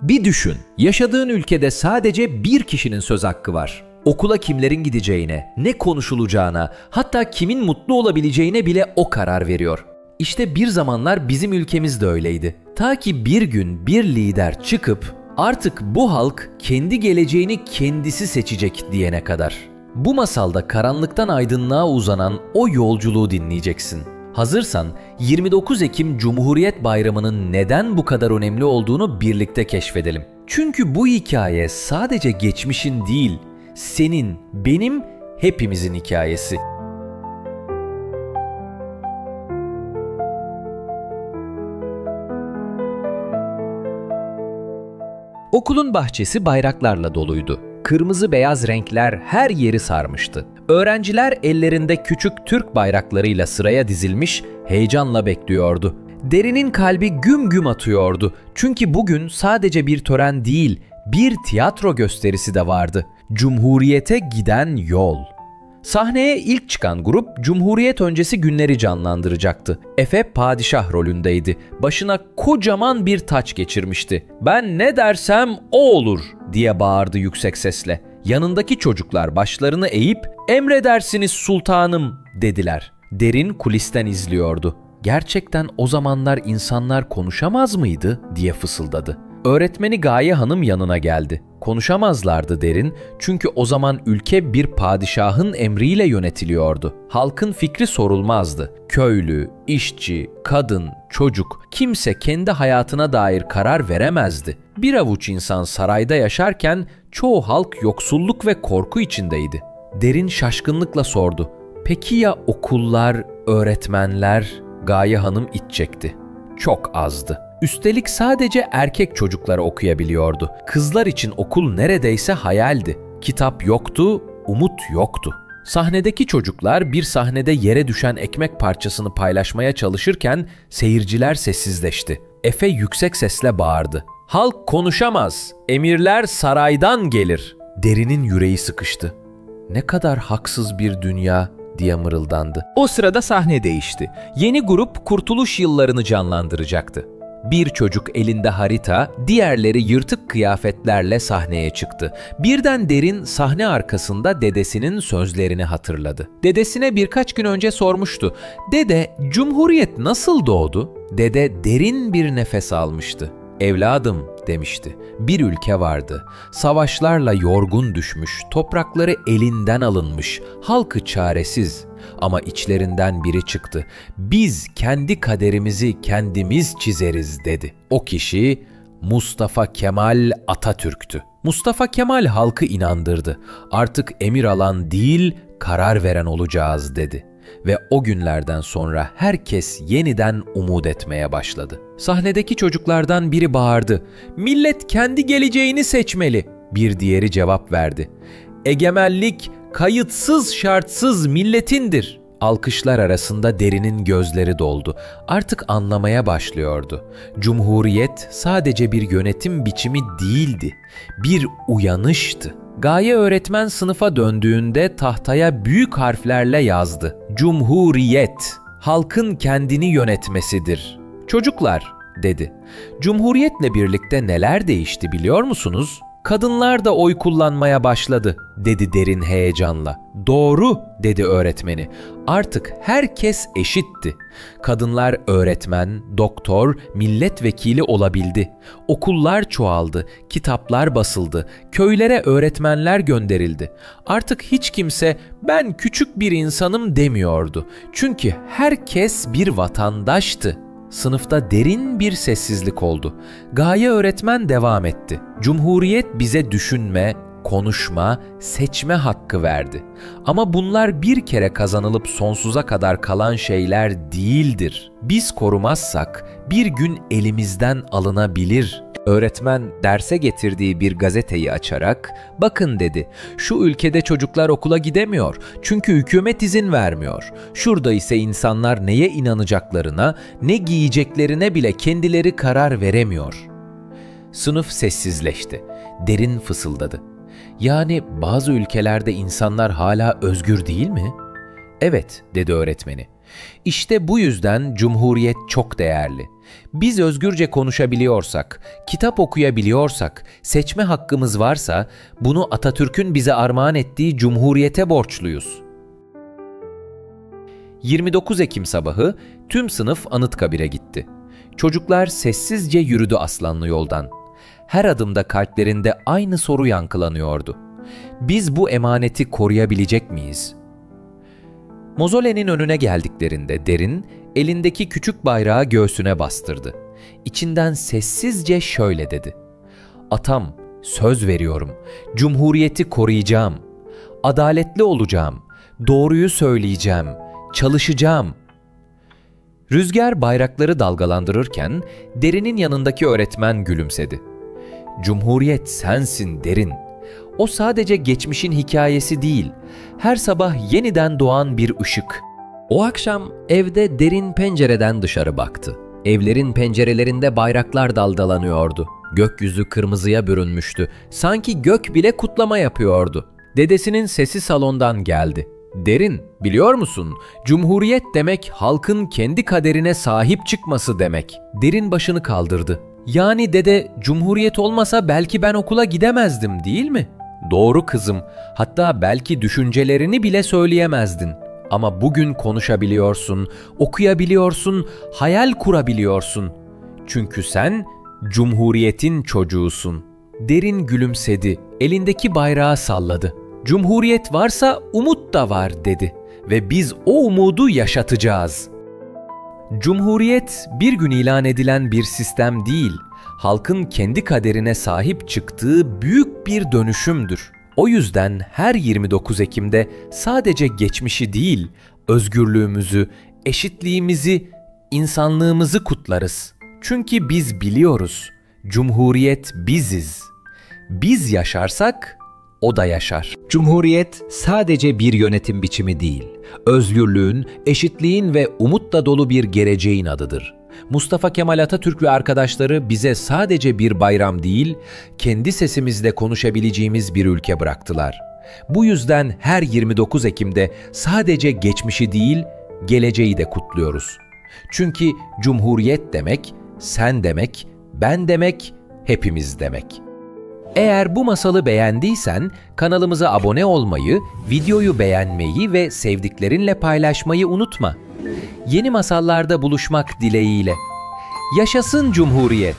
Bir düşün, yaşadığın ülkede sadece bir kişinin söz hakkı var. Okula kimlerin gideceğine, ne konuşulacağına, hatta kimin mutlu olabileceğine bile o karar veriyor. İşte bir zamanlar bizim ülkemiz de öyleydi. Ta ki bir gün bir lider çıkıp artık bu halk kendi geleceğini kendisi seçecek diyene kadar. Bu masalda karanlıktan aydınlığa uzanan o yolculuğu dinleyeceksin. Hazırsan 29 Ekim Cumhuriyet Bayramı'nın neden bu kadar önemli olduğunu birlikte keşfedelim. Çünkü bu hikaye sadece geçmişin değil, senin, benim, hepimizin hikayesi. Okulun bahçesi bayraklarla doluydu. Kırmızı beyaz renkler her yeri sarmıştı. Öğrenciler ellerinde küçük Türk bayraklarıyla sıraya dizilmiş, heyecanla bekliyordu. Derin'in kalbi güm güm atıyordu. Çünkü bugün sadece bir tören değil, bir tiyatro gösterisi de vardı. Cumhuriyete giden yol. Sahneye ilk çıkan grup Cumhuriyet öncesi günleri canlandıracaktı. Efe padişah rolündeydi. Başına kocaman bir taç geçirmişti. "Ben ne dersem o olur," diye bağırdı yüksek sesle. Yanındaki çocuklar başlarını eğip "Emredersiniz sultanım," dediler. Derin kulisten izliyordu. Gerçekten o zamanlar insanlar konuşamaz mıydı diye fısıldadı. Öğretmeni Gaye Hanım yanına geldi. Konuşamazlardı Derin, çünkü o zaman ülke bir padişahın emriyle yönetiliyordu. Halkın fikri sorulmazdı. Köylü, işçi, kadın, çocuk, kimse kendi hayatına dair karar veremezdi. Bir avuç insan sarayda yaşarken çoğu halk yoksulluk ve korku içindeydi. Derin şaşkınlıkla sordu. "Peki ya okullar, öğretmenler?" Gaye Hanım iç çekti. Çok azdı. Üstelik sadece erkek çocukları okuyabiliyordu. Kızlar için okul neredeyse hayaldi. Kitap yoktu, umut yoktu. Sahnedeki çocuklar bir sahnede yere düşen ekmek parçasını paylaşmaya çalışırken seyirciler sessizleşti. Efe yüksek sesle bağırdı. "Halk konuşamaz, emirler saraydan gelir." Derin'in yüreği sıkıştı. "Ne kadar haksız bir dünya," diye mırıldandı. O sırada sahne değişti. Yeni grup kurtuluş yıllarını canlandıracaktı. Bir çocuk elinde harita, diğerleri yırtık kıyafetlerle sahneye çıktı. Birden Derin sahne arkasında dedesinin sözlerini hatırladı. Dedesine birkaç gün önce sormuştu. "Dede, Cumhuriyet nasıl doğdu?" Dede derin bir nefes almıştı. "Evladım," demişti. "Bir ülke vardı. Savaşlarla yorgun düşmüş, toprakları elinden alınmış, halkı çaresiz. Ama içlerinden biri çıktı. Biz kendi kaderimizi kendimiz çizeriz," dedi. O kişi Mustafa Kemal Atatürk'tü. Mustafa Kemal halkı inandırdı. "Artık emir alan değil, karar veren olacağız," dedi. Ve o günlerden sonra herkes yeniden umut etmeye başladı. Sahnedeki çocuklardan biri bağırdı. "Millet kendi geleceğini seçmeli." Bir diğeri cevap verdi. "Egemenlik kayıtsız şartsız milletindir." Alkışlar arasında Derin'in gözleri doldu. Artık anlamaya başlıyordu. Cumhuriyet sadece bir yönetim biçimi değildi. Bir uyanıştı. Gaye öğretmen sınıfa döndüğünde tahtaya büyük harflerle yazdı. "Cumhuriyet, halkın kendini yönetmesidir." "Çocuklar," dedi. "Cumhuriyetle birlikte neler değişti biliyor musunuz?" "Kadınlar da oy kullanmaya başladı," dedi Derin heyecanla. "Doğru," dedi öğretmeni. "Artık herkes eşitti. Kadınlar öğretmen, doktor, milletvekili olabildi. Okullar çoğaldı, kitaplar basıldı, köylere öğretmenler gönderildi. Artık hiç kimse 'ben küçük bir insanım' demiyordu. Çünkü herkes bir vatandaştı." Sınıfta derin bir sessizlik oldu. Gaye öğretmen devam etti. "Cumhuriyet bize düşünme, konuşma, seçme hakkı verdi. Ama bunlar bir kere kazanılıp sonsuza kadar kalan şeyler değildir. Biz korumazsak bir gün elimizden alınabilir." Öğretmen derse getirdiği bir gazeteyi açarak, "Bakın," dedi, "şu ülkede çocuklar okula gidemiyor. Çünkü hükümet izin vermiyor. Şurada ise insanlar neye inanacaklarına, ne giyeceklerine bile kendileri karar veremiyor." Sınıf sessizleşti. Derin fısıldadı. "Yani bazı ülkelerde insanlar hala özgür değil mi?" "Evet," dedi öğretmeni. "İşte bu yüzden Cumhuriyet çok değerli. Biz özgürce konuşabiliyorsak, kitap okuyabiliyorsak, seçme hakkımız varsa bunu Atatürk'ün bize armağan ettiği Cumhuriyete borçluyuz. 29 Ekim sabahı tüm sınıf Anıtkabir'e gitti. Çocuklar sessizce yürüdü Aslanlı yoldan. Her adımda kalplerinde aynı soru yankılanıyordu. Biz bu emaneti koruyabilecek miyiz? Mozolenin önüne geldiklerinde Derin, elindeki küçük bayrağı göğsüne bastırdı. İçinden sessizce şöyle dedi: "Atam, söz veriyorum, Cumhuriyeti koruyacağım, adaletli olacağım, doğruyu söyleyeceğim, çalışacağım." Rüzgar bayrakları dalgalandırırken Derin'in yanındaki öğretmen gülümsedi. "Cumhuriyet sensin Derin. O sadece geçmişin hikayesi değil, her sabah yeniden doğan bir ışık." O akşam evde Derin pencereden dışarı baktı. Evlerin pencerelerinde bayraklar dalgalanıyordu. Gökyüzü kırmızıya bürünmüştü. Sanki gök bile kutlama yapıyordu. Dedesinin sesi salondan geldi. "Derin, biliyor musun? Cumhuriyet demek halkın kendi kaderine sahip çıkması demek." Derin başını kaldırdı. "Yani dede, Cumhuriyet olmasa belki ben okula gidemezdim, değil mi?" "Doğru kızım. Hatta belki düşüncelerini bile söyleyemezdin. Ama bugün konuşabiliyorsun, okuyabiliyorsun, hayal kurabiliyorsun. Çünkü sen Cumhuriyet'in çocuğusun." Derin gülümsedi, elindeki bayrağı salladı. "Cumhuriyet varsa umut da var," dedi. "Ve biz o umudu yaşatacağız." Cumhuriyet bir gün ilan edilen bir sistem değil, halkın kendi kaderine sahip çıktığı büyük bir dönüşümdür. O yüzden her 29 Ekim'de sadece geçmişi değil, özgürlüğümüzü, eşitliğimizi, insanlığımızı kutlarız. Çünkü biz biliyoruz, Cumhuriyet biziz. Biz yaşarsak o da yaşar. Cumhuriyet sadece bir yönetim biçimi değil, özgürlüğün, eşitliğin ve umutla dolu bir geleceğin adıdır. Mustafa Kemal Atatürk ve arkadaşları bize sadece bir bayram değil, kendi sesimizle konuşabileceğimiz bir ülke bıraktılar. Bu yüzden her 29 Ekim'de sadece geçmişi değil, geleceği de kutluyoruz. Çünkü Cumhuriyet demek, sen demek, ben demek, hepimiz demek. Eğer bu masalı beğendiysen kanalımıza abone olmayı, videoyu beğenmeyi ve sevdiklerinle paylaşmayı unutma. Yeni masallarda buluşmak dileğiyle. Yaşasın Cumhuriyet!